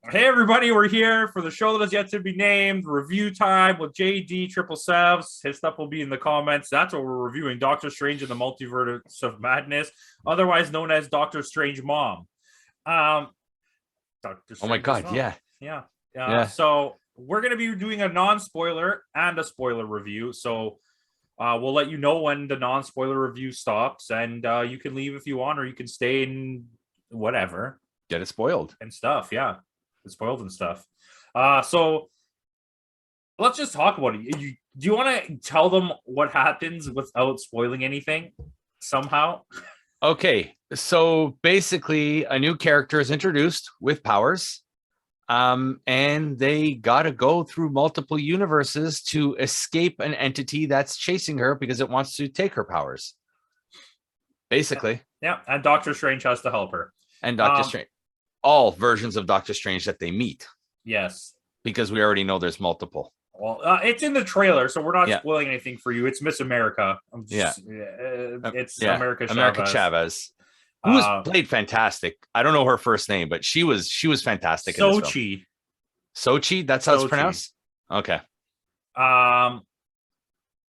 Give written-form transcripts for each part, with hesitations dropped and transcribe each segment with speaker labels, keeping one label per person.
Speaker 1: Hey everybody, we're here for the show that has yet to be named. Review time with JD Triple Sevs. His stuff will be in the comments. That's what we're reviewing. Doctor Strange in the Multiverse of Madness, otherwise known as Doctor Strange Mom. Um, Doctor
Speaker 2: Oh my
Speaker 1: Strange's
Speaker 2: God.
Speaker 1: mom.
Speaker 2: Yeah.
Speaker 1: Yeah.
Speaker 2: Yeah.
Speaker 1: So we're gonna be doing a non-spoiler and a spoiler review. So we'll let you know when the non-spoiler review stops, and you can leave if you want, or you can stay and whatever
Speaker 2: Get it spoiled.
Speaker 1: and stuff. Yeah, it's spoiled and stuff. So let's just talk about it. Do you want to tell them what happens without spoiling anything somehow?
Speaker 2: Okay. So basically, a new character is introduced with powers. And they got to go through multiple universes to escape an entity that's chasing her because it wants to take her powers. Basically.
Speaker 1: Yeah, and Doctor Strange has to help her.
Speaker 2: And Doctor Strange. All versions of Doctor Strange that they meet.
Speaker 1: Yes.
Speaker 2: Because we already know there's multiple.
Speaker 1: Well, it's in the trailer, so we're not spoiling anything for you. It's Miss America. It's America
Speaker 2: Chavez. Who was played fantastic. I don't know her first name, but she was fantastic.
Speaker 1: Sochi.
Speaker 2: Sochi, that's how it's pronounced? Okay.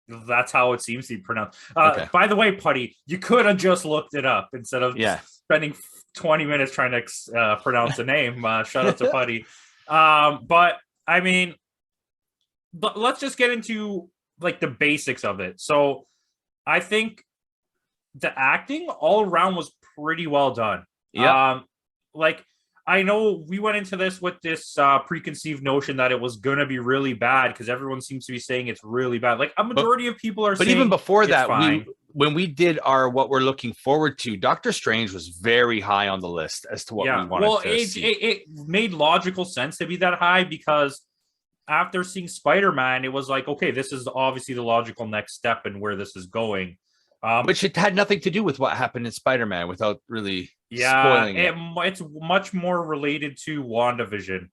Speaker 1: That's how it seems to be pronounced.
Speaker 2: Okay.
Speaker 1: By the way, Putty, you could have just looked it up instead of spending 20 minutes trying to pronounce a name. Shout out to Putty. But I mean, let's just get into like the basics of it. So I think the acting all around was pretty well done.
Speaker 2: Yeah.
Speaker 1: Like I know we went into this with this preconceived notion that it was going to be really bad because everyone seems to be saying it's really bad. Like a majority of people are saying.
Speaker 2: But even before that, when we did our what we're looking forward to, Doctor Strange was very high on the list as to what we wanted to see.
Speaker 1: It made logical sense to be that high because after seeing Spider-Man, it was like, okay, this is obviously the logical next step and where this is going.
Speaker 2: Which it had nothing to do with what happened in Spider-Man without really spoiling it.
Speaker 1: It's much more related to WandaVision.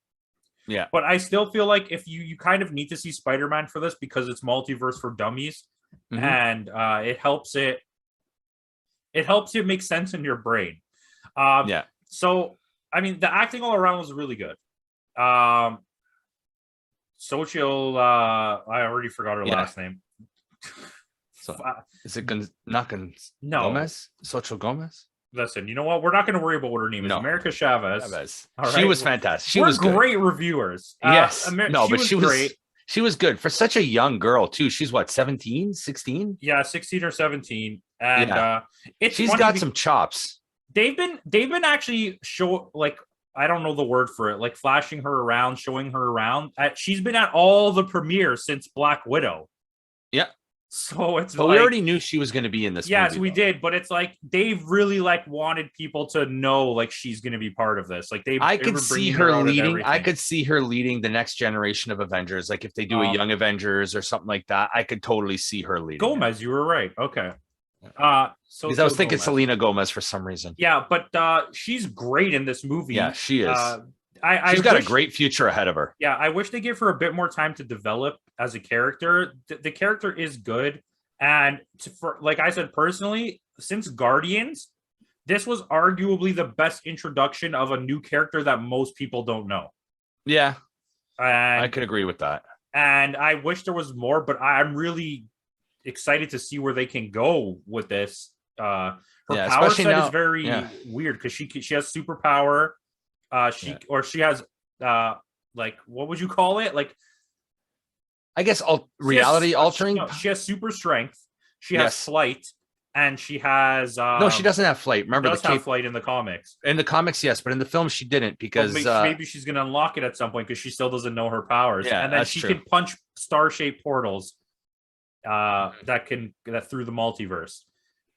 Speaker 2: Yeah.
Speaker 1: But I still feel like if you kind of need to see Spider-Man for this because it's multiverse for dummies, and it helps it make sense in your brain. So I mean, the acting all around was really good. Social, I already forgot her last name.
Speaker 2: So is it Gomez? Social Gomez?
Speaker 1: Listen, you know what? We're not going to worry about what her name is. America Chavez.
Speaker 2: She was fantastic. She was
Speaker 1: great reviewers.
Speaker 2: Yes. She was great. She was good for such a young girl too. She's what, 17, 16?
Speaker 1: Yeah, 16 or 17. And
Speaker 2: she's got some chops.
Speaker 1: They've been actually I don't know the word for it, like flashing her around, showing her around. She's been at all the premieres since Black Widow.
Speaker 2: Yeah.
Speaker 1: So it's
Speaker 2: we already knew she was going to be in this movie.
Speaker 1: Yes, we did, but it's like they've really wanted people to know like she's going to be part of this. Like
Speaker 2: I could see her leading. I could see her leading the next generation of Avengers. Like if they do a Young Avengers or something like that, I could totally see her leading.
Speaker 1: Gomez, you were right. Okay. So
Speaker 2: because I was thinking Selena Gomez for some reason.
Speaker 1: Yeah, but she's great in this movie.
Speaker 2: Yeah, she is.
Speaker 1: She's
Speaker 2: got a great future ahead of her.
Speaker 1: Yeah, I wish they give her a bit more time to develop as a character. The character is good, and like I said personally, since Guardians, this was arguably the best introduction of a new character that most people don't know.
Speaker 2: Yeah,
Speaker 1: and
Speaker 2: I could agree with that.
Speaker 1: And I wish there was more, but I'm really excited to see where they can go with this. Her power set is very weird because she has superpower. She has like, what would you call it? Like,
Speaker 2: I guess reality altering.
Speaker 1: She has super strength. She has flight, and she has
Speaker 2: no, she doesn't have flight. Remember,
Speaker 1: she does have flight in the comics.
Speaker 2: In the comics, yes, but in the film, she didn't because
Speaker 1: maybe she's going to unlock it at some point because she still doesn't know her powers.
Speaker 2: Yeah,
Speaker 1: and then she can punch star-shaped portals that through the multiverse.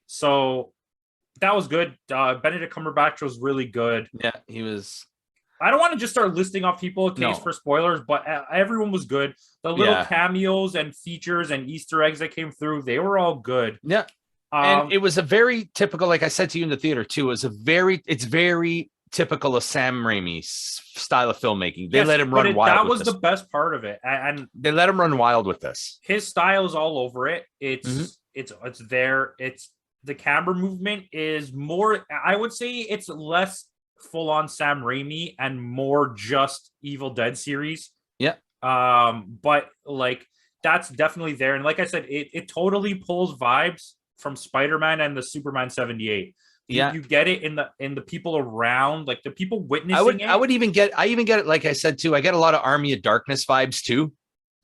Speaker 1: So that was good. Benedict Cumberbatch was really good.
Speaker 2: Yeah, he was.
Speaker 1: I don't want to just start listing off people in case for spoilers, but everyone was good. The little cameos and features and Easter eggs that came through, they were all good.
Speaker 2: Yeah. And it was a very typical, like I said to you in the theater too, it's very typical of Sam Raimi's style of filmmaking. They let him run wild.
Speaker 1: That was the best part of it. And
Speaker 2: they let him run wild with this.
Speaker 1: His style is all over it. It's there. The camera movement is more, I would say it's less full on Sam Raimi and more just Evil Dead series.
Speaker 2: Yeah.
Speaker 1: But like that's definitely there. And like I said, it totally pulls vibes from Spider-Man and the Superman 78. You get it in the people around, like the people witnessing it.
Speaker 2: I even get it, like I said too. I get a lot of Army of Darkness vibes too.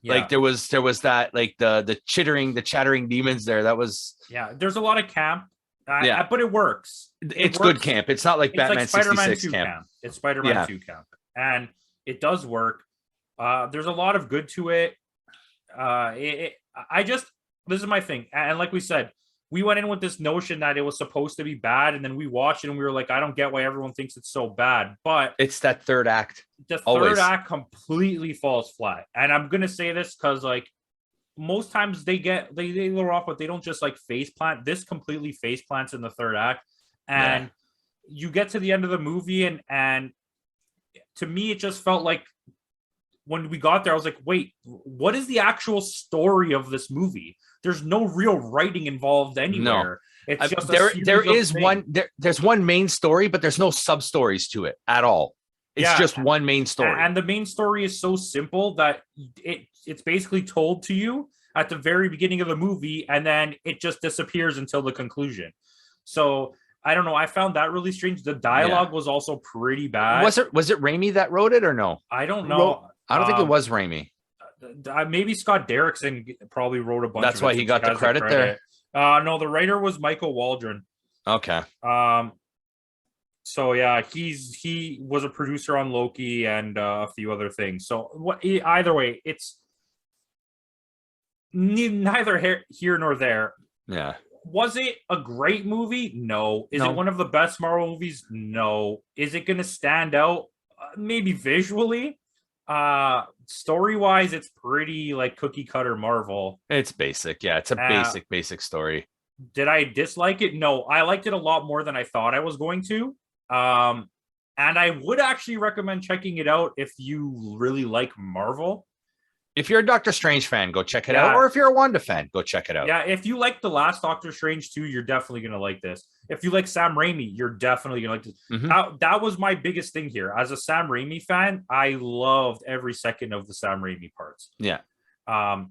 Speaker 2: Yeah. Like there was that, like the chattering demons there. That was
Speaker 1: there's a lot of camp. But it works.
Speaker 2: It's good camp. It's not like Batman 66 camp.
Speaker 1: It's Spider-Man 2 camp. And it does work. There's a lot of good to it. This is my thing. And like we said, we went in with this notion that it was supposed to be bad, and then we watched it and we were like, I don't get why everyone thinks it's so bad. But
Speaker 2: it's that third act.
Speaker 1: The third act completely falls flat. And I'm gonna say this because like most times they lure off, but they don't just like face plant. This completely face plants in the third act. And you get to the end of the movie, and to me it just felt like when we got there, I was like, wait, what is the actual story of this movie? There's no real writing involved anywhere. No. It's just
Speaker 2: there's one main story, but there's no sub stories to it at all. It's just one main story.
Speaker 1: And the main story is so simple that it's basically told to you at the very beginning of the movie, and then it just disappears until the conclusion. So I don't know. I found that really strange. The dialogue was also pretty bad.
Speaker 2: Was it Raimi that wrote it or no?
Speaker 1: I don't know.
Speaker 2: I don't think it was Raimi.
Speaker 1: Maybe Scott Derrickson probably wrote a bunch.
Speaker 2: That's why he got the credit there.
Speaker 1: No, the writer was Michael Waldron.
Speaker 2: Okay.
Speaker 1: So yeah, he was a producer on Loki and a few other things. So either way, it's neither here nor there.
Speaker 2: Yeah.
Speaker 1: Was it a great movie? No. Is it one of the best Marvel movies? No. Is it going to stand out? Maybe visually. Story wise, it's pretty like cookie cutter Marvel.
Speaker 2: It's basic. Yeah, it's a basic story.
Speaker 1: Did I dislike it? No, I liked it a lot more than I thought I was going to. And I would actually recommend checking it out if you really like Marvel.
Speaker 2: If you're a Doctor Strange fan, go check it out. Or if you're a Wanda fan, go check it out.
Speaker 1: Yeah, if you like the last Doctor Strange 2, you're definitely going to like this. If you like Sam Raimi, you're definitely going to like this. Mm-hmm. That was my biggest thing here. As a Sam Raimi fan, I loved every second of the Sam Raimi parts.
Speaker 2: Yeah. And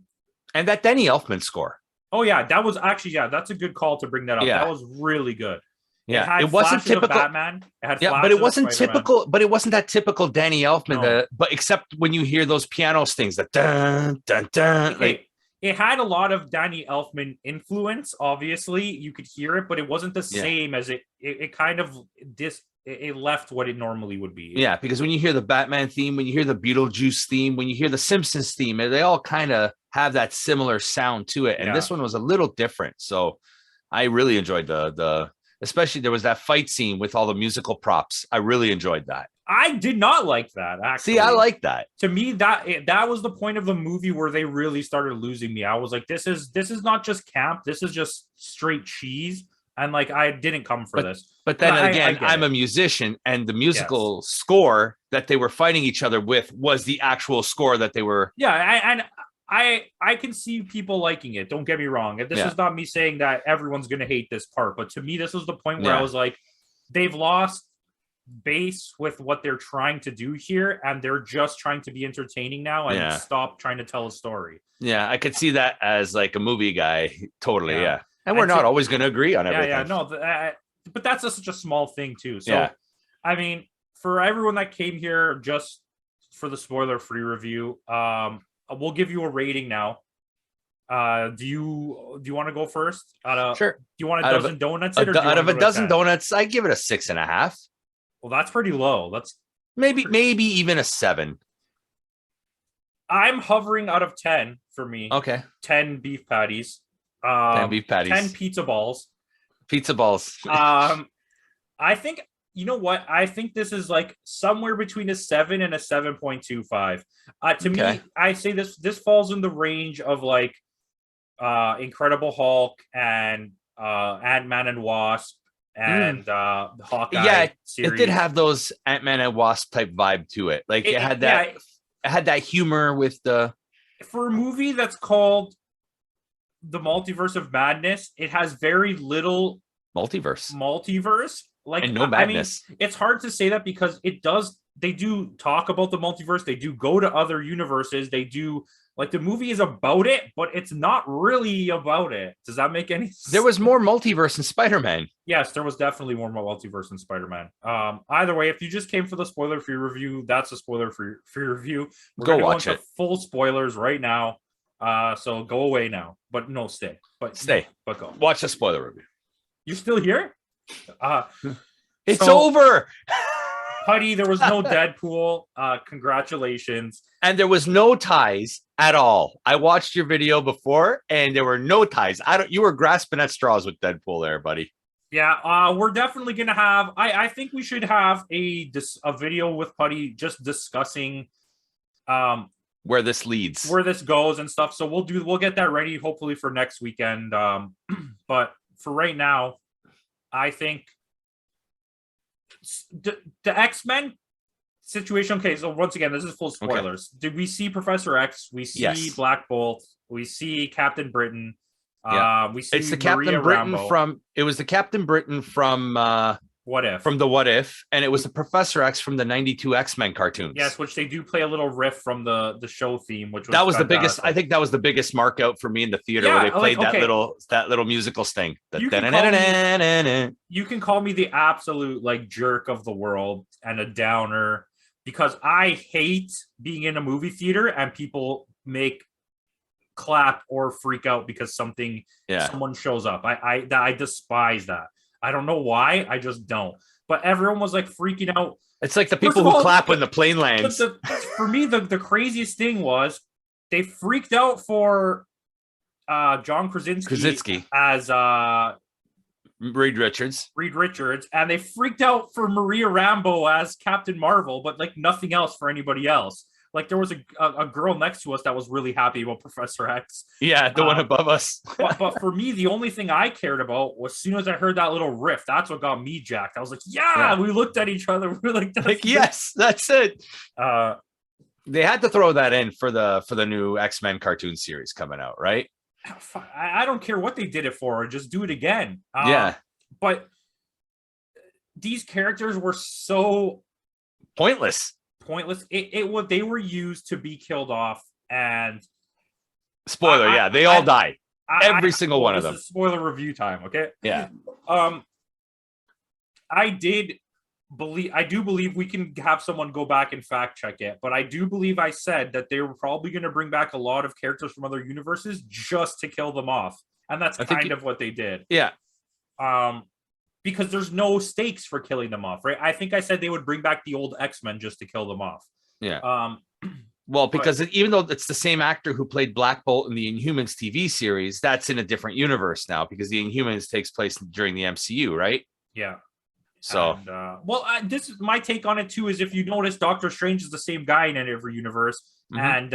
Speaker 2: that Danny Elfman score.
Speaker 1: Oh, yeah. That was actually, that's a good call to bring that up. Yeah. That was really good.
Speaker 2: Yeah, it wasn't typical
Speaker 1: Batman.
Speaker 2: But it wasn't typical. But it wasn't that typical Danny Elfman. No. But except when you hear those piano stings, that dun dun dun. Like
Speaker 1: it had a lot of Danny Elfman influence. Obviously, you could hear it, but it wasn't the same as it. It kind of it left what it normally would be.
Speaker 2: Yeah, because when you hear the Batman theme, when you hear the Beetlejuice theme, when you hear the Simpsons theme, they all kind of have that similar sound to it. And this one was a little different. So I really enjoyed the. Especially there was that fight scene with all the musical props. I really enjoyed that.
Speaker 1: I did not like that, actually.
Speaker 2: See, I like that.
Speaker 1: To me, that was the point of the movie where they really started losing me. I was like, this is not just camp. This is just straight cheese. And like, I didn't come for this.
Speaker 2: But then again, I'm a musician, and the musical score that they were fighting each other with was the actual score that they were.
Speaker 1: Yeah, I can see people liking it. Don't get me wrong. This is not me saying that everyone's going to hate this part, but to me, this was the point where I was like, they've lost base with what they're trying to do here, and they're just trying to be entertaining now and stop trying to tell a story.
Speaker 2: Yeah, I could see that as like a movie guy. Totally, yeah. And we're not always going to agree on everything.
Speaker 1: Yeah, no, but that's such a small thing too. So, I mean, for everyone that came here just for the spoiler-free review, we'll give you a rating now. Do you want to go first?
Speaker 2: Sure.
Speaker 1: Do you want a dozen donuts?
Speaker 2: Out of a dozen donuts, I give it a 6.5.
Speaker 1: Well, that's pretty low. That's
Speaker 2: maybe even a 7.
Speaker 1: I'm hovering out of 10 for me.
Speaker 2: Okay.
Speaker 1: 10 beef patties.
Speaker 2: 10 beef patties.
Speaker 1: 10 pizza balls.
Speaker 2: Pizza balls.
Speaker 1: I think. You know what? I think this is like somewhere between a 7 and a 7.25. To me, I say this falls in the range of like Incredible Hulk and Ant-Man and Wasp and the Hawkeye series.
Speaker 2: It did have those Ant-Man and Wasp type vibe to it. Like it had that. It had that humor with the.
Speaker 1: For a movie that's called The Multiverse of Madness, it has very little
Speaker 2: multiverse.
Speaker 1: Like,
Speaker 2: and no madness.
Speaker 1: I mean, it's hard to say that because they do talk about the multiverse. They do go to other universes. They do, like, the movie is about it, but it's not really about it. Does that make any sense?
Speaker 2: There was more multiverse in Spider-Man.
Speaker 1: Yes, there was definitely more multiverse in Spider-Man. Either way, if you just came for the spoiler-free review, that's a spoiler for your review. We're
Speaker 2: go watch it.
Speaker 1: Full spoilers right now. So go away now. But no, stay. But
Speaker 2: stay.
Speaker 1: But go.
Speaker 2: Watch the spoiler review.
Speaker 1: You're still here?
Speaker 2: It's over.
Speaker 1: Putty, there was no Deadpool. Congratulations.
Speaker 2: And there was no ties at all. I watched your video before, and there were no ties. You were grasping at straws with Deadpool there, buddy.
Speaker 1: Yeah, we're definitely gonna have. I think we should have a video with Putty just discussing
Speaker 2: where this leads,
Speaker 1: where this goes, and stuff. So we'll get that ready hopefully for next weekend. But for right now, I think the X-Men situation. Okay, so once again, this is full spoilers. Okay. Did we see Professor X? We see Black Bolt. We see Captain Britain. We see
Speaker 2: it's the Captain Britain from. It was the Captain Britain from
Speaker 1: What If?
Speaker 2: From the What If, and it was the Professor X from the '92 X-Men cartoons.
Speaker 1: Yes, which they do play a little riff from the show theme, which was
Speaker 2: that was fantastic. The biggest. I think that was the biggest mark out for me in the theater where they played that little musical sting.
Speaker 1: You can call me the absolute like jerk of the world and a downer because I hate being in a movie theater and people make clap or freak out because someone shows up. I despise that. I don't know why. I just don't. But everyone was like freaking out.
Speaker 2: It's like the people who clap when the plane lands.
Speaker 1: For me, the craziest thing was they freaked out for John Krasinski as
Speaker 2: Reed Richards,
Speaker 1: and they freaked out for Maria Rambeau as Captain Marvel, but like nothing else for anybody else. Like there was a girl next to us that was really happy about Professor X.
Speaker 2: Yeah, the one above us.
Speaker 1: but for me, the only thing I cared about was as soon as I heard that little riff, that's what got me jacked. I was like, yeah. We looked at each other. We were like,
Speaker 2: yes, that's it. They had to throw that in for the new X-Men cartoon series coming out, right?
Speaker 1: I don't care what they did it for. Just do it again. But these characters were so
Speaker 2: pointless.
Speaker 1: They were used to be killed off, and
Speaker 2: spoiler, they all die. Every single one of them.
Speaker 1: This is spoiler review time, okay?
Speaker 2: Yeah.
Speaker 1: I do believe we can have someone go back and fact check it, but I do believe I said that they were probably going to bring back a lot of characters from other universes just to kill them off, and that's kind of what they did.
Speaker 2: Yeah.
Speaker 1: Because there's no stakes for killing them off, right? I think I said they would bring back the old X-Men just to kill them off.
Speaker 2: Yeah. Well, because even though it's the same actor who played Black Bolt in the Inhumans TV series, that's in a different universe now because the Inhumans takes place during the MCU, right?
Speaker 1: Yeah.
Speaker 2: So,
Speaker 1: this is my take on it too. Is if you notice, Doctor Strange is the same guy in every universe, and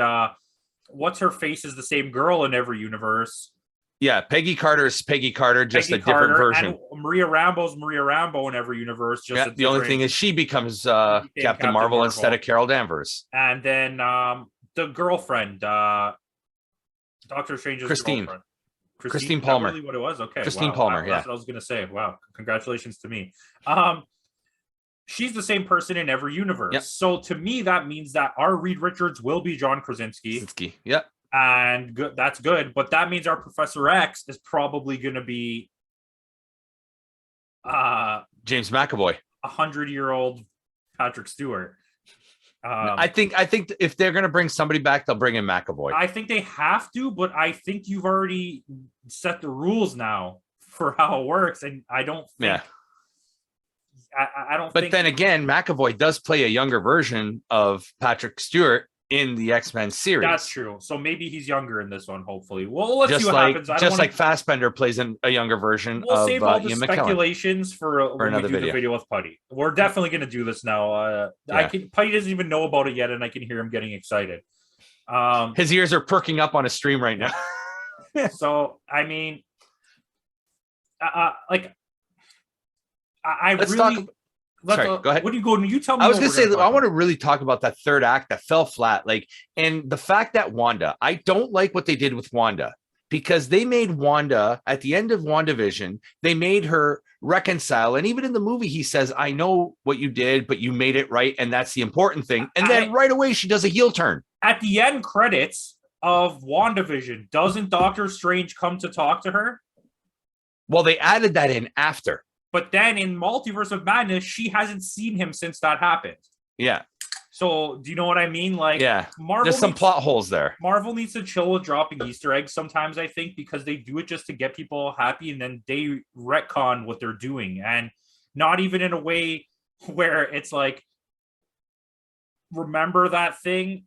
Speaker 1: what's her face is the same girl in every universe.
Speaker 2: Yeah, Peggy Carter is Peggy Carter, just a different version.
Speaker 1: And Maria Rambeau's Maria Rambeau in every universe.
Speaker 2: The only thing is she becomes Captain Marvel instead of Carol Danvers.
Speaker 1: And then the girlfriend, Doctor Strange's girlfriend.
Speaker 2: Christine Palmer.
Speaker 1: Really what it was? Okay.
Speaker 2: Christine Palmer,
Speaker 1: That's what I was going to say. Wow. Congratulations to me. She's the same person in every universe.
Speaker 2: Yep.
Speaker 1: So to me, that means that our Reed Richards will be John Krasinski.
Speaker 2: Yep.
Speaker 1: And that's good, but that means our Professor X is probably going to be
Speaker 2: James McAvoy,
Speaker 1: 100-year-old Patrick Stewart.
Speaker 2: I think if they're going to bring somebody back, they'll bring in McAvoy.
Speaker 1: I think they have to, but I think you've already set the rules now for how it works, and I don't think.
Speaker 2: Yeah.
Speaker 1: I don't.
Speaker 2: But then again, McAvoy does play a younger version of Patrick Stewart in the X-Men series.
Speaker 1: That's true. So maybe he's younger in this one, hopefully. Well, let's see what happens.
Speaker 2: Like Fassbender plays a younger version
Speaker 1: we'll
Speaker 2: of
Speaker 1: save all the
Speaker 2: Ian
Speaker 1: speculations for when
Speaker 2: another
Speaker 1: we do the video with Putty. We're definitely going to do this now. Putty doesn't even know about it yet, and I can hear him getting excited.
Speaker 2: His ears are perking up on a stream right now.
Speaker 1: So, I mean,
Speaker 2: Sorry, go ahead.
Speaker 1: What do you go? You tell me.
Speaker 2: I was going to say, I want to really talk about that third act that fell flat. And the fact that Wanda, I don't like what they did with Wanda because they made Wanda at the end of WandaVision, they made her reconcile. And even in the movie, he says, I know what you did, but you made it right. And that's the important thing. And then right away, she does a heel turn.
Speaker 1: At the end credits of WandaVision, doesn't Doctor Strange come to talk to her?
Speaker 2: Well, they added that in after.
Speaker 1: But then in Multiverse of Madness, she hasn't seen him since that happened.
Speaker 2: Yeah.
Speaker 1: So do you know what I mean? Like,
Speaker 2: yeah, there's some plot holes there.
Speaker 1: Marvel needs to chill with dropping Easter eggs sometimes, I think, because they do it just to get people happy, and then they retcon what they're doing, and not even in a way where it's like, remember that thing?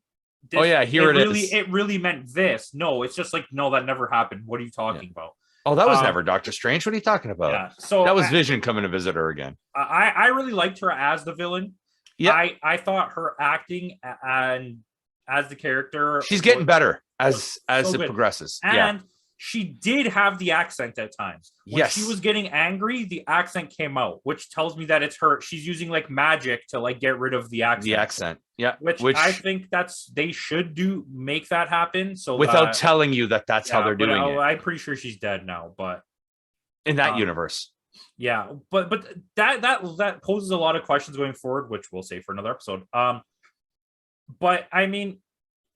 Speaker 2: Oh yeah, here it is.
Speaker 1: It really meant this. No, it's just like, no, that never happened. What are you talking about?
Speaker 2: Oh, that was never Doctor Strange. What are you talking about?
Speaker 1: Yeah, so
Speaker 2: that was Vision coming to visit her again.
Speaker 1: I really liked her as the villain. Yeah, I thought her acting and as the character,
Speaker 2: she's getting better as it progresses.
Speaker 1: And she did have the accent at times. When she was getting angry, the accent came out, which tells me that it's her. She's using like magic to like get rid of the accent.
Speaker 2: The accent, yeah.
Speaker 1: Which I think they should make that happen. So
Speaker 2: without telling you that's how they're doing it.
Speaker 1: I'm pretty sure she's dead now, but
Speaker 2: in that universe.
Speaker 1: Yeah, but that poses a lot of questions going forward, which we'll save for another episode. But I mean,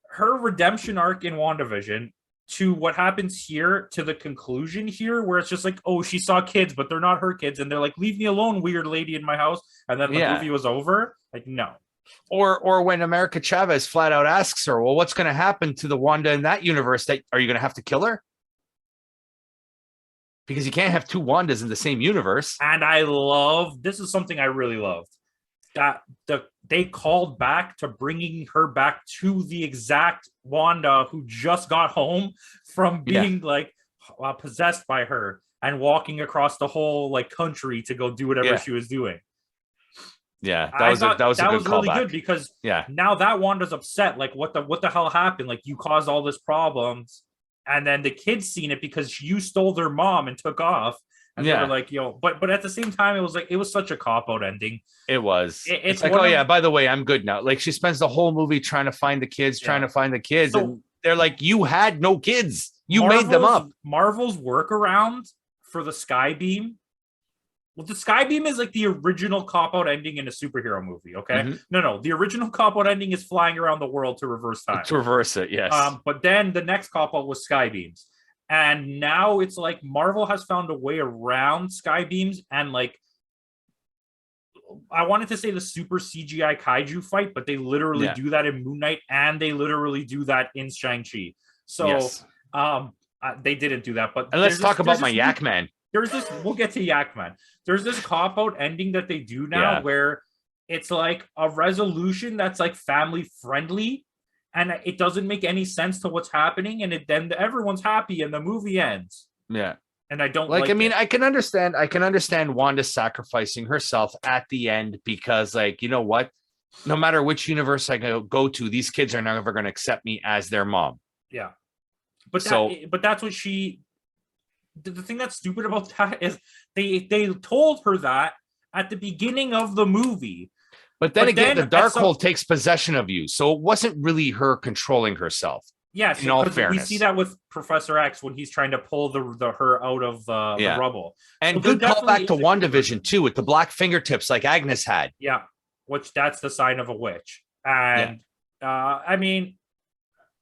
Speaker 1: her redemption arc in WandaVision to what happens here, to the conclusion here, where it's just like, oh, she saw kids, but they're not her kids, and they're like, leave me alone, weird lady in my house, and then the movie was over. Like, no.
Speaker 2: Or when America Chavez flat out asks her, well, what's going to happen to the Wanda in that universe? Are you going to have to kill her? Because you can't have two Wandas in the same universe.
Speaker 1: And this is something I really loved, that they called back to bringing her back to the exact Wanda who just got home from being possessed by her and walking across the whole like country to go do whatever she was doing.
Speaker 2: Yeah, that was a good
Speaker 1: really good, because now that Wanda's upset, like what the hell happened? Like, you caused all this problems. And then the kids seen it because you stole their mom and took off. And they were like, but at the same time, it was such a cop-out ending.
Speaker 2: It was. It's like, oh yeah, by the way, I'm good now. Like, she spends the whole movie trying to find the kids,
Speaker 1: So,
Speaker 2: and they're like, you had no kids. You made them up.
Speaker 1: Marvel's workaround for the Skybeam. Well, the Skybeam is like the original cop-out ending in a superhero movie, okay? Mm-hmm. No. The original cop-out ending is flying around the world to reverse time.
Speaker 2: To reverse it, yes.
Speaker 1: But then the next cop-out was Skybeams. And now it's like Marvel has found a way around Skybeams, and like, I wanted to say the super CGI kaiju fight, but they literally do that in Moon Knight, and they literally do that in Shang-Chi. So they didn't do that. But
Speaker 2: and let's talk about my Yak Man.
Speaker 1: We'll get to Yak Man. There's this cop-out ending that they do now where it's like a resolution that's like family friendly, and it doesn't make any sense to what's happening, and then everyone's happy and the movie ends.
Speaker 2: Yeah.
Speaker 1: And I don't
Speaker 2: like I mean, I can understand Wanda sacrificing herself at the end, because like, you know what? No matter which universe I go to, these kids are never going to accept me as their mom.
Speaker 1: Yeah. But that's what the thing that's stupid about that is they told her that at the beginning of the movie.
Speaker 2: But then again, the Darkhold takes possession of you. So it wasn't really her controlling herself.
Speaker 1: Yes,
Speaker 2: in all fairness.
Speaker 1: We see that with Professor X when he's trying to pull her out of the rubble.
Speaker 2: And so good callback to WandaVision too, with the black fingertips like Agnes had.
Speaker 1: Yeah, which that's the sign of a witch. And I mean,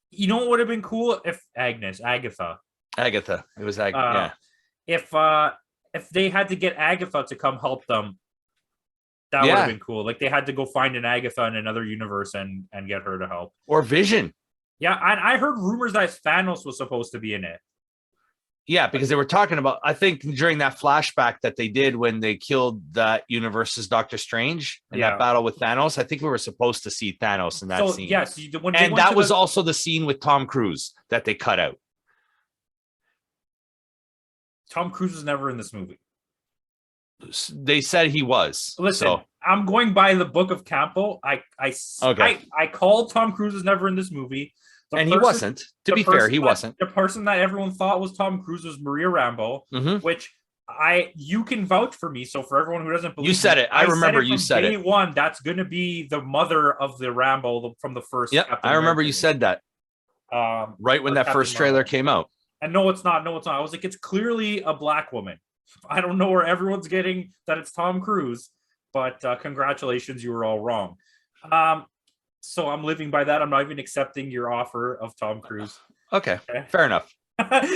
Speaker 1: you know what would have been cool if Agatha. It was Agatha. If they had to get Agatha to come help them, that would have been cool. Like, they had to go find an Agatha in another universe and get her to help.
Speaker 2: Or Vision.
Speaker 1: Yeah, and I heard rumors that Thanos was supposed to be in it.
Speaker 2: Yeah, because they were talking about, I think during that flashback that they did when they killed that universe's Doctor Strange in that battle with Thanos, I think we were supposed to see Thanos in that scene.
Speaker 1: Yes,
Speaker 2: and that was also the scene with Tom Cruise that they cut out.
Speaker 1: Tom Cruise was never in this movie.
Speaker 2: They said he was.
Speaker 1: Listen, I'm going by the book of Campo. I called Tom Cruise was never in this movie.
Speaker 2: He wasn't. To be fair, he wasn't.
Speaker 1: The person that everyone thought was Tom Cruise was Maria Rambeau, which you can vouch for me. So for everyone who doesn't believe
Speaker 2: you said it. I remember you said
Speaker 1: day one, that's going to be the mother of the Rambeau from the first.
Speaker 2: Yeah, I remember you said that. Right when that first trailer came out.
Speaker 1: And no, it's not. No, it's not. I was like, it's clearly a black woman. I don't know where everyone's getting that it's Tom Cruise, but congratulations, you were all wrong. So I'm living by that. I'm not even accepting your offer of Tom Cruise.
Speaker 2: Okay. Fair enough.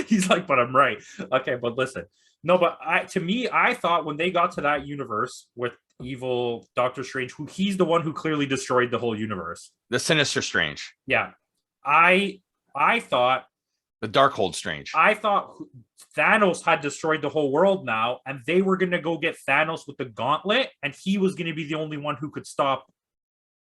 Speaker 1: He's like, but I'm right. Okay, but listen. No, but I thought when they got to that universe with evil Doctor Strange, who he's the one who clearly destroyed the whole universe.
Speaker 2: The Sinister Strange.
Speaker 1: Yeah. I thought
Speaker 2: the Darkhold Strange.
Speaker 1: I thought Thanos had destroyed the whole world now, and they were going to go get Thanos with the gauntlet, and he was going to be the only one who could stop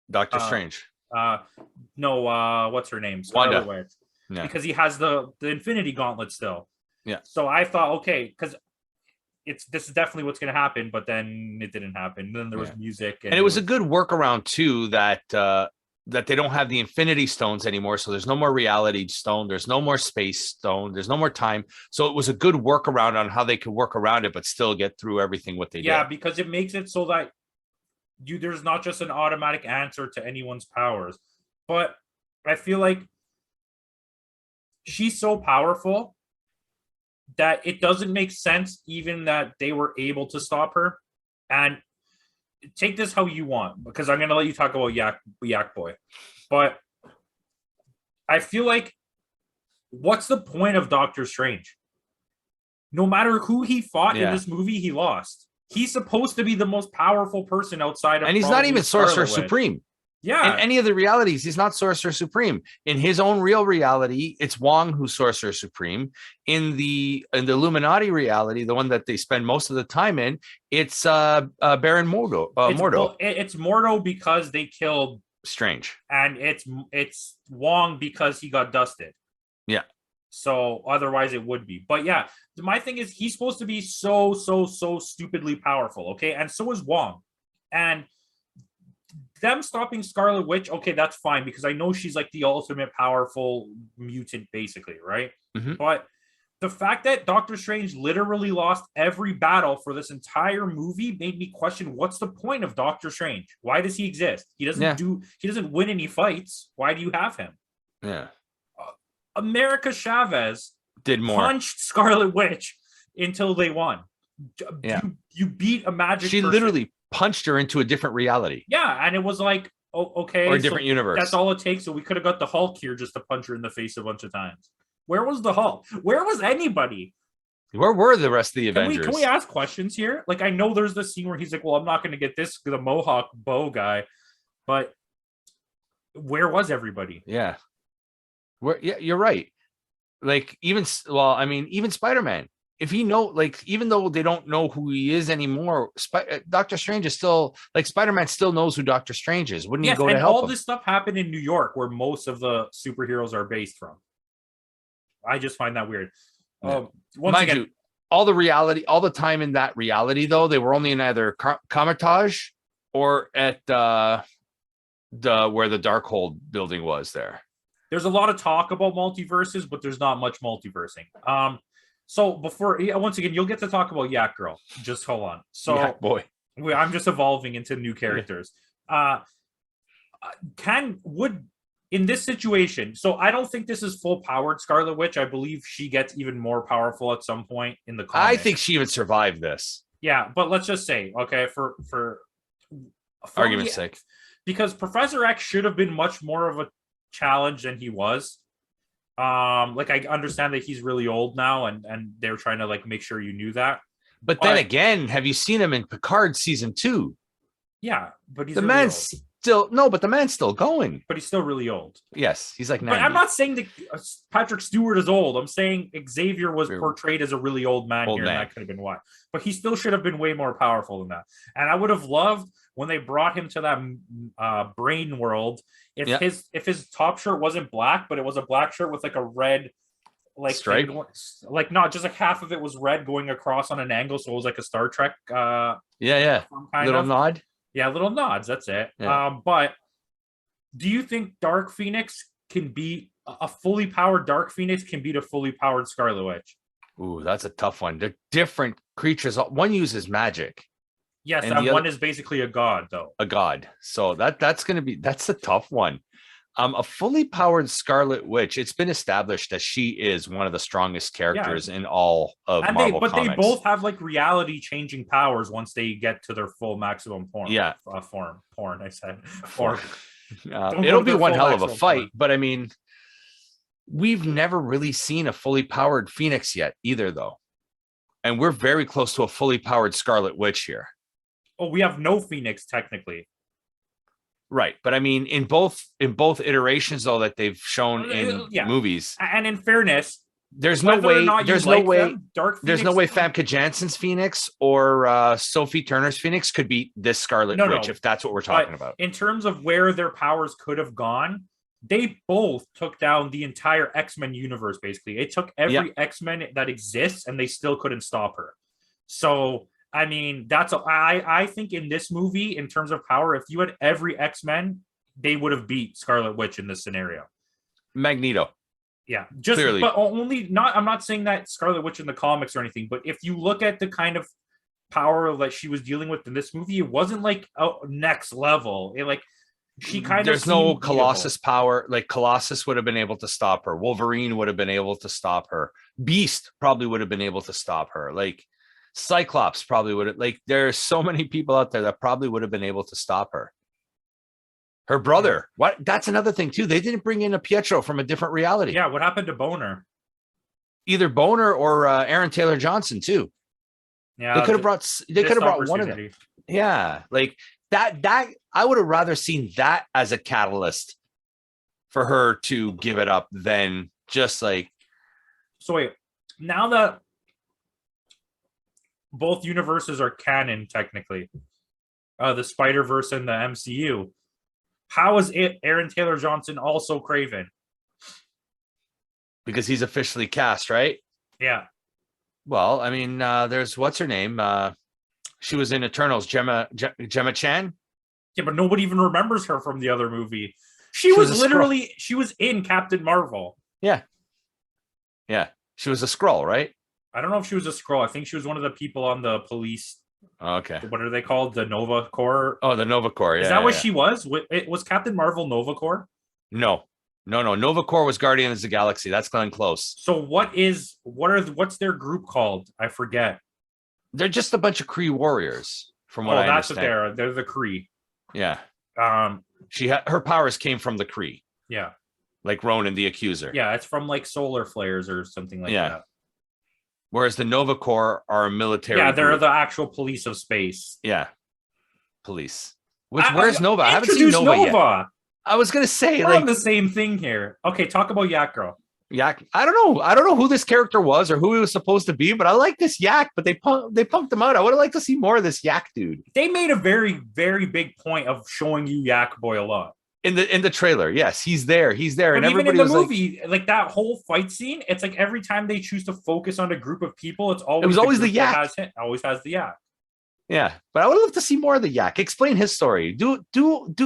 Speaker 2: Doctor Strange.
Speaker 1: What's her name?
Speaker 2: Wanda.
Speaker 1: Yeah. Because he has the Infinity Gauntlet still.
Speaker 2: Yeah.
Speaker 1: So I thought, okay, because this is definitely what's going to happen, but then it didn't happen. And then there was music,
Speaker 2: and it was a good workaround too that they don't have the Infinity Stones anymore. So there's no more reality stone. There's no more space stone. There's no more time. So it was a good workaround on how they could work around it, but still get through everything what they did.
Speaker 1: Yeah, because it makes it so that there's not just an automatic answer to anyone's powers. But I feel like she's so powerful that it doesn't make sense even that they were able to stop her. And take this how you want, because I'm going to let you talk about Yak Boy. But I feel like, what's the point of Doctor Strange? No matter who he fought in this movie, he lost. He's supposed to be the most powerful person outside of,
Speaker 2: and he's not even Sorcerer Supreme.
Speaker 1: Yeah.
Speaker 2: In any of the realities, he's not Sorcerer Supreme. In his own real reality, it's Wong who's Sorcerer Supreme. In the Illuminati reality, the one that they spend most of the time in, it's Baron Mordo. Mordo.
Speaker 1: It's Mordo because they killed
Speaker 2: Strange, and
Speaker 1: it's Wong because he got dusted.
Speaker 2: Yeah.
Speaker 1: So otherwise it would be. But yeah, my thing is he's supposed to be so stupidly powerful. Okay, and so is Wong, and them stopping Scarlet Witch, okay, that's fine, because I know she's like the ultimate powerful mutant, basically, right?
Speaker 2: Mm-hmm.
Speaker 1: But the fact that Doctor Strange literally lost every battle for this entire movie made me question, what's the point of Doctor Strange? Why does he exist? He doesn't win any fights. Why do you have him?
Speaker 2: Yeah.
Speaker 1: America Chavez
Speaker 2: did more.
Speaker 1: Punched Scarlet Witch until they won.
Speaker 2: Yeah.
Speaker 1: You beat a magic
Speaker 2: She
Speaker 1: person.
Speaker 2: literally punched her into a different reality.
Speaker 1: Yeah, and it was like, okay,
Speaker 2: or a different universe.
Speaker 1: That's all it takes. So we could have got the Hulk here just to punch her in the face a bunch of times. Where was the Hulk? Where was anybody?
Speaker 2: Where were the rest of the Avengers?
Speaker 1: Can we ask questions here? Like, I know there's the scene where he's like, well, I'm not going to get the Mohawk bow guy, but where was everybody?
Speaker 2: Yeah. Yeah, you're right. Like, even Spider-Man, if he even though they don't know who he is anymore, Doctor Strange is still, like, Spider-Man still knows who Doctor Strange is. Wouldn't he go to help him?
Speaker 1: All this stuff happened in New York, where most of the superheroes are based from. I just find that weird.
Speaker 2: Yeah. Mind you, all the time in that reality, though, they were only in either Comitage or at where the Darkhold building was there.
Speaker 1: There's a lot of talk about multiverses, but there's not much multiversing. So once again, you'll get to talk about Yak Girl. Just hold on. So
Speaker 2: Yak Boy.
Speaker 1: I'm just evolving into new characters. In this situation, so I don't think this is full powered Scarlet Witch. I believe she gets even more powerful at some point in the comic.
Speaker 2: I think she would survive this.
Speaker 1: Yeah, but let's just say, okay, for
Speaker 2: argument's sake,
Speaker 1: because Professor X should have been much more of a challenge than he was. Like, I understand that he's really old now, and they're trying to, like, make sure you knew that.
Speaker 2: But then again, have you seen him in Picard season 2?
Speaker 1: Yeah, but he's
Speaker 2: the man's still going.
Speaker 1: But he's still really old.
Speaker 2: Yes, he's like 90.
Speaker 1: But I'm not saying that Patrick Stewart is old. I'm saying Xavier was portrayed as a really old man here, and that could have been why. But he still should have been way more powerful than that. And I would have loved when they brought him to that brain world, if his top shirt wasn't black, but it was a black shirt with like a red, like,
Speaker 2: stripe,
Speaker 1: like, not just like half of it was red going across on an angle, so it was like a Star Trek.
Speaker 2: Little nod.
Speaker 1: Yeah, little nods. That's it.
Speaker 2: Yeah.
Speaker 1: But do you think Dark Phoenix can beat a fully powered Dark Phoenix? Can beat a fully powered Scarlet Witch?
Speaker 2: Ooh, that's a tough one. They're different creatures. One uses magic.
Speaker 1: Yes, and one is basically a god, though.
Speaker 2: A god. So that's a tough one. A fully powered Scarlet Witch. It's been established that she is one of the strongest characters in all of Marvel comics.
Speaker 1: They both have like reality changing powers once they get to their full maximum form.
Speaker 2: Yeah,
Speaker 1: porn. I said form.
Speaker 2: It'll be one hell of a fight, but I mean, we've never really seen a fully powered Phoenix yet either, though, and we're very close to a fully powered Scarlet Witch here.
Speaker 1: Oh, we have no Phoenix technically.
Speaker 2: Right, but I mean, in both iterations, though, that they've shown in movies,
Speaker 1: and in fairness,
Speaker 2: there's no way Famke Janssen's Phoenix or Sophie Turner's Phoenix could beat this Scarlet Witch, if that's what we're talking about.
Speaker 1: In terms of where their powers could have gone, they both took down the entire X-Men universe. Basically, it took every X-Men that exists, and they still couldn't stop her. So. I mean, I think in this movie, in terms of power, if you had every X-Men, they would have beat Scarlet Witch in this scenario.
Speaker 2: Magneto.
Speaker 1: Yeah, clearly. But only not. I'm not saying that Scarlet Witch in the comics or anything, but if you look at the kind of power that she was dealing with in this movie, it wasn't like next level. There's
Speaker 2: no Colossus power. Like Colossus would have been able to stop her. Wolverine would have been able to stop her. Beast probably would have been able to stop her. Like. Cyclops probably would have, there are so many people out there that probably would have been able to stop her. Her brother, that's another thing too. They didn't bring in a Pietro from a different reality.
Speaker 1: Yeah, what happened to Boner?
Speaker 2: Either Boner or Aaron Taylor Johnson too.
Speaker 1: Yeah,
Speaker 2: they could have brought one of them. Yeah, like that I would have rather seen that as a catalyst for her to give it up than just like.
Speaker 1: So wait, now that both universes are canon technically, the Spider-Verse and the MCU, how is it Aaron Taylor Johnson also Kraven?
Speaker 2: Because he's officially cast, right?
Speaker 1: Yeah.
Speaker 2: Well, I mean, there's what's her name? She was in Eternals, Gemma Chan.
Speaker 1: Yeah, but nobody even remembers her from the other movie. She was in Captain Marvel.
Speaker 2: Yeah. Yeah. She was a Skrull, right?
Speaker 1: I don't know if she was a Skrull. I think she was one of the people on the police.
Speaker 2: Okay.
Speaker 1: What are they called? The Nova Corps?
Speaker 2: Oh, the Nova Corps.
Speaker 1: Is that what she was? Was Captain Marvel Nova Corps?
Speaker 2: No. Nova Corps was Guardians of the Galaxy. That's Glenn Close.
Speaker 1: So what's their group called? I forget.
Speaker 2: They're just a bunch of Kree warriors, from what I understand.
Speaker 1: That's what they're the Kree.
Speaker 2: Yeah. Her powers came from the Kree.
Speaker 1: Yeah.
Speaker 2: Like Ronan the Accuser.
Speaker 1: Yeah, it's from like solar flares or something like that.
Speaker 2: Whereas the Nova Corps are a military.
Speaker 1: Yeah, they're the actual police of space.
Speaker 2: Yeah. Police. Where's Nova? I haven't seen Nova yet. I was gonna say
Speaker 1: we're on the same thing here. Okay, talk about Yak Girl.
Speaker 2: Yak. I don't know who this character was or who he was supposed to be, but I like this Yak, but they punked him out. I would have liked to see more of this Yak dude.
Speaker 1: They made a very, very big point of showing you Yak Boy a lot.
Speaker 2: In the trailer, yes, he's there,
Speaker 1: but and even in the movie, like that whole fight scene, it's like every time they choose to focus on a group of people, it was
Speaker 2: always the Yak.
Speaker 1: Always has the Yak.
Speaker 2: Yeah, but I would love to see more of the Yak. Explain his story. Do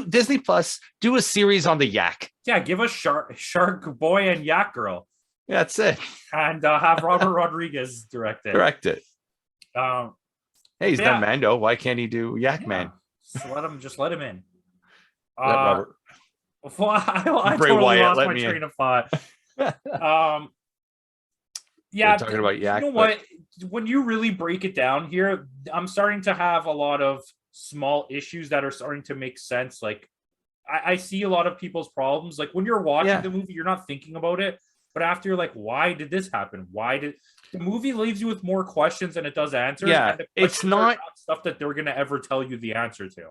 Speaker 2: Disney Plus do a series on the Yak?
Speaker 1: Yeah, give us Shark Boy and Yak Girl.
Speaker 2: Yeah, that's it.
Speaker 1: And have Robert Rodriguez direct it.
Speaker 2: Hey, he's done Mando. Why can't he do Yak Man?
Speaker 1: Just let him in.
Speaker 2: Robert.
Speaker 1: Well, I totally lost my train of thought.
Speaker 2: We're talking about Yak.
Speaker 1: You know what? When you really break it down here, I'm starting to have a lot of small issues that are starting to make sense. Like, I see a lot of people's problems. Like when you're watching the movie, you're not thinking about it. But after you're like, why did this happen? Why did the movie leaves you with more questions than it does answers?
Speaker 2: Yeah, it's not
Speaker 1: stuff that they're going to ever tell you the answer to.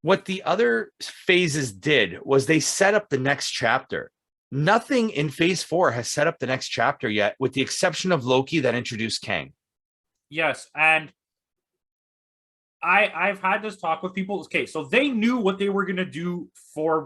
Speaker 2: What the other phases did was they set up the next chapter. Nothing in phase 4 has set up the next chapter yet, with the exception of Loki that introduced Kang.
Speaker 1: Yes, and I've had this talk with people. Okay, so they knew what they were going to do for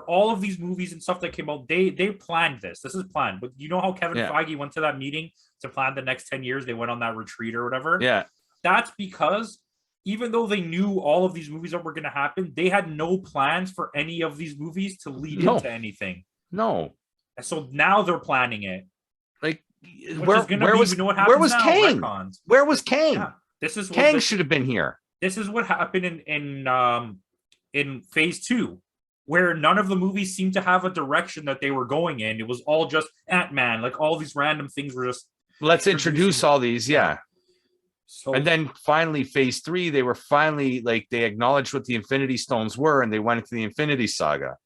Speaker 1: all of these movies and stuff that came out. They planned this. This is planned. But you know how Kevin Feige went to that meeting to plan the next 10 years? They went on that retreat or whatever.
Speaker 2: Yeah.
Speaker 1: That's because even though they knew all of these movies that were going to happen, they had no plans for any of these movies to lead into anything.
Speaker 2: No.
Speaker 1: So now they're planning it.
Speaker 2: Like, where was Kang?
Speaker 1: Retcons.
Speaker 2: Where was Kang?
Speaker 1: Yeah. This is
Speaker 2: Kang should have been here.
Speaker 1: This is what happened in phase 2. where none of the movies seemed to have a direction that they were going in. It was all just Ant-Man. Like all these random things were just
Speaker 2: let's introduce all these. Yeah.
Speaker 1: So,
Speaker 2: and then finally, phase 3, they were finally like, they acknowledged what the Infinity Stones were, and they went into the Infinity Saga.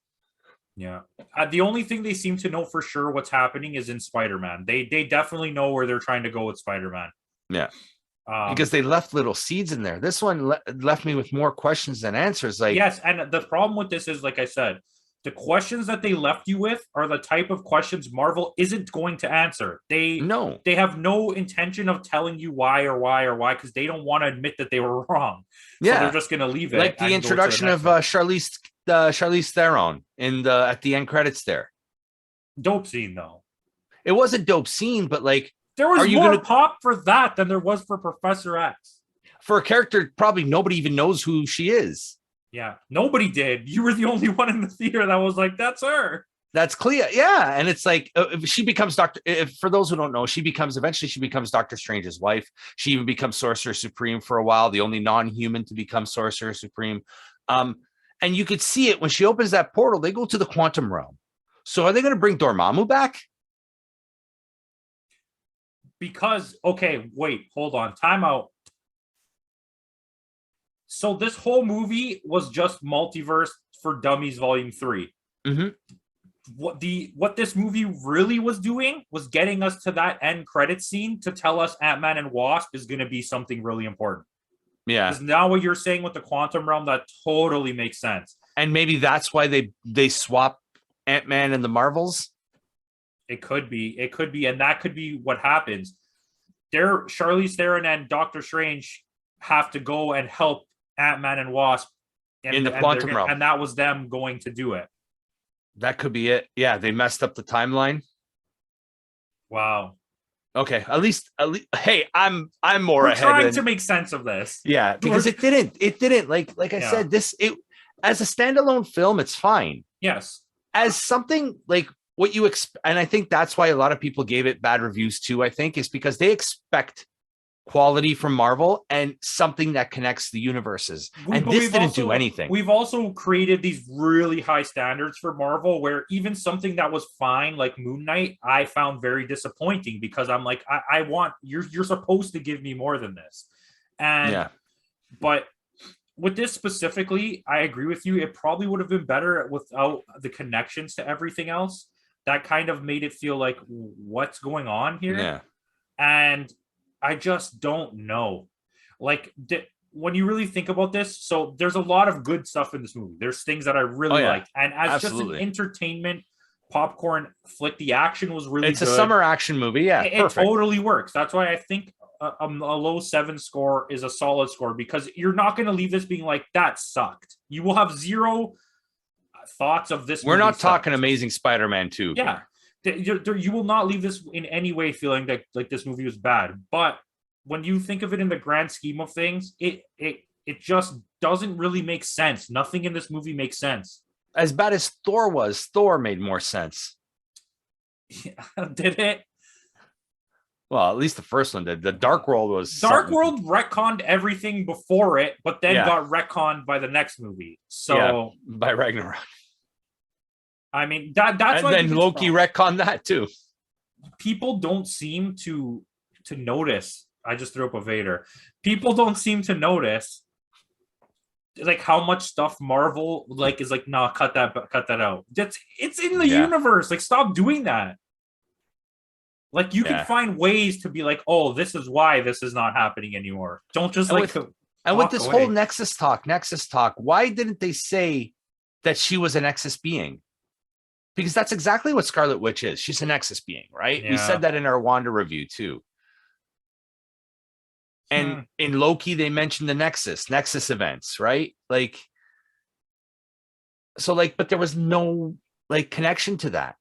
Speaker 1: Yeah. The only thing they seem to know for sure what's happening is in Spider-Man. They definitely know where they're trying to go with Spider-Man.
Speaker 2: Yeah. Because they left little seeds in there. This one left me with more questions than answers. Like,
Speaker 1: yes, and the problem with this is, like I said, the questions that they left you with are the type of questions Marvel isn't going to answer. They have no intention of telling you why because they don't want to admit that they were wrong.
Speaker 2: Yeah,
Speaker 1: so they're just going to leave it.
Speaker 2: Like the introduction of Charlize Theron at the end credits there.
Speaker 1: Dope scene though.
Speaker 2: It was a dope scene, but like,
Speaker 1: there was more pop for that than there was for Professor X.
Speaker 2: For a character, probably nobody even knows who she is.
Speaker 1: Yeah, nobody did. You were the only one in the theater that was like, that's her.
Speaker 2: That's Clea. Yeah. And it's like, she becomes for those who don't know, eventually she becomes Doctor Strange's wife. She even becomes Sorcerer Supreme for a while, the only non-human to become Sorcerer Supreme. And you could see it when she opens that portal, they go to the quantum realm. So are they going to bring Dormammu back?
Speaker 1: Because, okay, wait, hold on. Time out. So this whole movie was just Multiverse for Dummies Volume 3.
Speaker 2: Mm-hmm.
Speaker 1: What this movie really was doing was getting us to that end credit scene to tell us Ant-Man and Wasp is going to be something really important.
Speaker 2: Yeah.
Speaker 1: Because now what you're saying with the quantum realm, that totally makes sense.
Speaker 2: And maybe that's why they swap Ant-Man and the Marvels.
Speaker 1: It could be, and that could be what happens. Charlize Theron and Doctor Strange have to go and help Ant-Man and Wasp
Speaker 2: in the quantum realm,
Speaker 1: and that was them going to do it.
Speaker 2: That could be it. Yeah, they messed up the timeline.
Speaker 1: Wow.
Speaker 2: Okay, at least hey, I'm more
Speaker 1: We're
Speaker 2: ahead.
Speaker 1: Trying to make sense of this.
Speaker 2: Yeah, because it didn't like I said, it as a standalone film, it's fine.
Speaker 1: Yes.
Speaker 2: As something like what you expect, and I think that's why a lot of people gave it bad reviews too, I think, is because they expect quality from Marvel and something that connects the universes. And this didn't do anything.
Speaker 1: We've also created these really high standards for Marvel where even something that was fine, like Moon Knight, I found very disappointing because I'm like, I want, you're supposed to give me more than this. And, but with this specifically, I agree with you. It probably would have been better without the connections to everything else. That kind of made it feel like, what's going on here?
Speaker 2: Yeah.
Speaker 1: And I just don't know. Like, when you really think about this, so there's a lot of good stuff in this movie. There's things that I really like. And as just an entertainment popcorn flick, the action was really good.
Speaker 2: It's a summer action movie. Yeah,
Speaker 1: it totally works. That's why I think a low 7 score is a solid score, because you're not going to leave this being like, that sucked. You will have zero thoughts of this.
Speaker 2: We're not talking Amazing Spider-Man 2.
Speaker 1: Yeah. You will not leave this in any way feeling that like this movie was bad. But when you think of it in the grand scheme of things, it just doesn't really make sense. Nothing in this movie makes sense.
Speaker 2: As bad as Thor was, Thor made more sense.
Speaker 1: Yeah, did it?
Speaker 2: Well, at least the first one did. The Dark World was
Speaker 1: World retconned everything before it, but then got retconned by the next movie. So
Speaker 2: by Ragnarok.
Speaker 1: I mean, that's
Speaker 2: and
Speaker 1: why
Speaker 2: then Loki retconned that too.
Speaker 1: People don't seem to notice. I just threw up a Vader. People don't seem to notice like how much stuff Marvel like is like, nah, cut that out. It's in the universe. Like, stop doing that. Like, you can find ways to be like, oh, this is why this is not happening anymore. Don't just with
Speaker 2: this whole Nexus talk, why didn't they say that she was a Nexus being? Because that's exactly what Scarlet Witch is. She's a Nexus being, right? Yeah. We said that in our Wanda review too. And in Loki, they mentioned the Nexus events, right? Like, so like, but there was no like connection to that.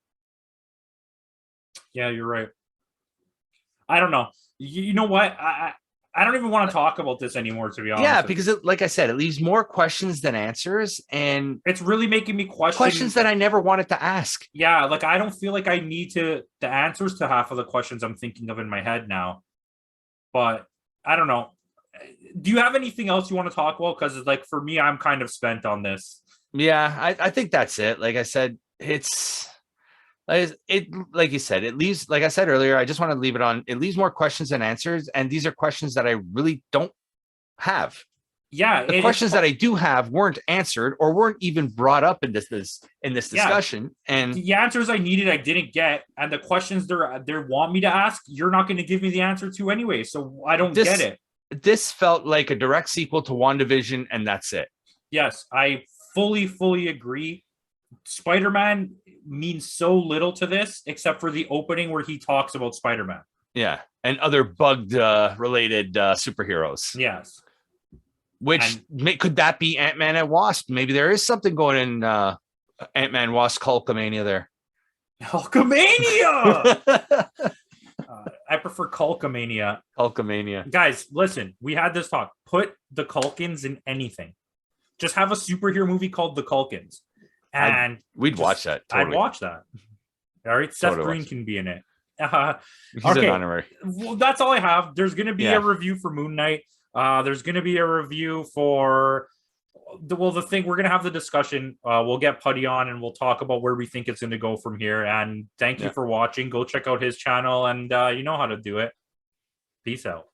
Speaker 1: Yeah, you're right. I don't know. You know what? I don't even want to talk about this anymore, to be honest.
Speaker 2: Yeah, because like I said, it leaves more questions than answers, and
Speaker 1: it's really making me question
Speaker 2: questions that I never wanted to ask.
Speaker 1: Yeah, like I don't feel like I need the answers to half of the questions I'm thinking of in my head now. But I don't know. Do you have anything else you want to talk about? Because like for me, I'm kind of spent on this.
Speaker 2: Yeah, I think that's it. Like I said, like you said, it leaves, like I said earlier, I just want to leave it on. It leaves more questions than answers, and these are questions that I really don't have.
Speaker 1: Yeah,
Speaker 2: The questions that I do have weren't answered or weren't even brought up in this discussion. And
Speaker 1: the answers I needed, I didn't get, and the questions they want me to ask, you're not going to give me the answer to anyway. So I don't get it.
Speaker 2: This felt like a direct sequel to WandaVision, and that's it.
Speaker 1: Yes, I fully agree. Spider-Man means so little to this, except for the opening where he talks about Spider-Man.
Speaker 2: Yeah, and other bug related superheroes.
Speaker 1: Yes.
Speaker 2: Which could that be Ant-Man and Wasp? Maybe there is something going in Ant-Man Wasp Hulkamania there.
Speaker 1: Hulkamania! I prefer Culkamania.
Speaker 2: Culkamania.
Speaker 1: Guys, listen, we had this talk. Put the Culkins in anything. Just have a superhero movie called The Culkins. And
Speaker 2: we'd watch that.
Speaker 1: Totally. I'd watch that. All right. Seth Green can be in it.
Speaker 2: He's an honorary.
Speaker 1: Well, that's all I have. There's going to be a review for Moon Knight. There's going to be a review for the thing. We're going to have the discussion. We'll get Putty on and we'll talk about where we think it's going to go from here. And thank you for watching. Go check out his channel, and you know how to do it. Peace out.